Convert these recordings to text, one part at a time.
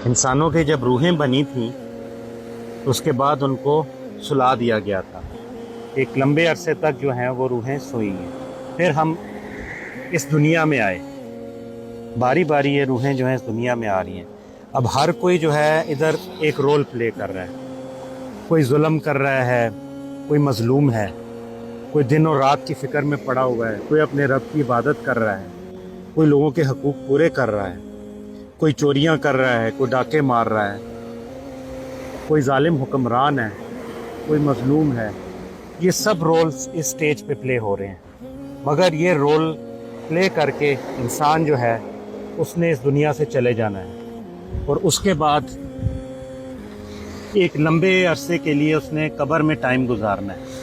انسانوں کی جب روحیں بنی تھیں تو اس کے بعد ان کو سلا دیا گیا تھا. ایک لمبے عرصے تک جو ہیں وہ روحیں سوئی ہیں. پھر ہم اس دنیا میں آئے، باری باری یہ روحیں جو ہیں اس دنیا میں آ رہی ہیں. اب ہر کوئی جو ہے ادھر ایک رول پلے کر رہا ہے. کوئی ظلم کر رہا ہے، کوئی مظلوم ہے، کوئی دن اور رات کی فکر میں پڑا ہوا ہے، کوئی اپنے رب کی عبادت کر رہا ہے، کوئی لوگوں کے حقوق پورے کر رہا ہے، کوئی چوریاں کر رہا ہے، کوئی ڈاکے مار رہا ہے، کوئی ظالم حکمران ہے، کوئی مظلوم ہے. یہ سب رولز اس سٹیج پہ پلے ہو رہے ہیں. مگر یہ رول پلے کر کے انسان جو ہے اس نے اس دنیا سے چلے جانا ہے، اور اس کے بعد ایک لمبے عرصے کے لیے اس نے قبر میں ٹائم گزارنا ہے،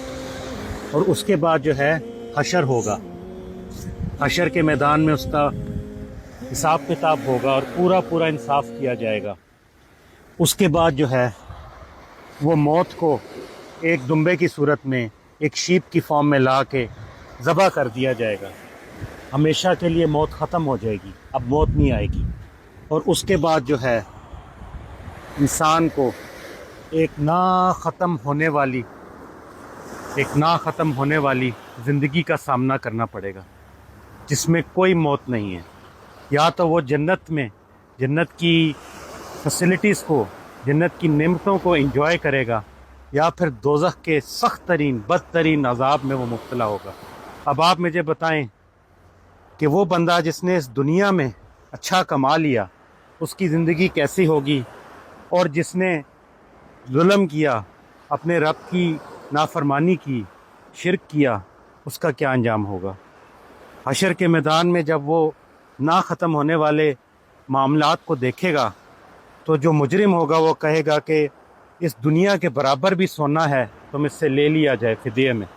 اور اس کے بعد جو ہے حشر ہوگا. حشر کے میدان میں اس کا حساب کتاب ہوگا اور پورا انصاف کیا جائے گا. اس کے بعد جو ہے وہ موت کو ایک دمبے کی صورت میں، ایک شیپ کی فارم میں لا کے ذبح کر دیا جائے گا. ہمیشہ کے لیے موت ختم ہو جائے گی، اب موت نہیں آئے گی. اور اس کے بعد جو ہے انسان کو ایک نہ ختم ہونے والی زندگی کا سامنا کرنا پڑے گا، جس میں کوئی موت نہیں ہے. یا تو وہ جنت میں جنت کی فیسلٹیز کو، جنت کی نعمتوں کو انجوائے کرے گا، یا پھر دوزخ کے سخت ترین بدترین عذاب میں وہ مبتلا ہوگا. اب آپ مجھے بتائیں کہ وہ بندہ جس نے اس دنیا میں اچھا کما لیا، اس کی زندگی کیسی ہوگی، اور جس نے ظلم کیا، اپنے رب کی نافرمانی کی، شرک کیا، اس کا کیا انجام ہوگا. حشر کے میدان میں جب وہ نہ ختم ہونے والے معاملات کو دیکھے گا تو جو مجرم ہوگا وہ کہے گا کہ اس دنیا کے برابر بھی سونا ہے تو مجھ سے لے لیا جائے فدیے میں،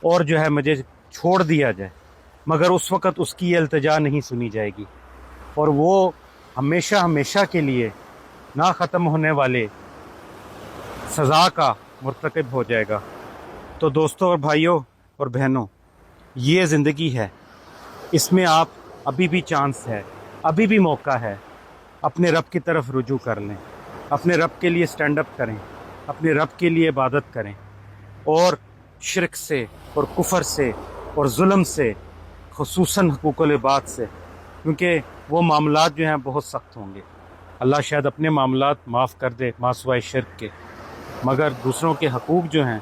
اور جو ہے مجھے چھوڑ دیا جائے. مگر اس وقت اس کی یہ التجا نہیں سنی جائے گی، اور وہ ہمیشہ کے لیے نہ ختم ہونے والے سزا کا مرتکب ہو جائے گا. تو دوستوں اور بھائیوں اور بہنوں، یہ زندگی ہے، اس میں آپ ابھی بھی چانس ہے، ابھی بھی موقع ہے. اپنے رب کی طرف رجوع کر لیں، اپنے رب کے لیے سٹینڈ اپ کریں، اپنے رب کے لیے عبادت کریں، اور شرک سے اور کفر سے اور ظلم سے، خصوصاً حقوق العباد سے، کیونکہ وہ معاملات جو ہیں بہت سخت ہوں گے. اللہ شاید اپنے معاملات معاف کر دے ما سوائے شرک کے، مگر دوسروں کے حقوق جو ہیں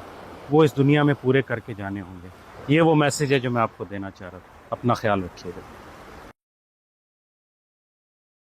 وہ اس دنیا میں پورے کر کے جانے ہوں گے. یہ وہ میسج ہے جو میں آپ کو دینا چاہ رہا تھا. اپنا خیال رکھیے گا.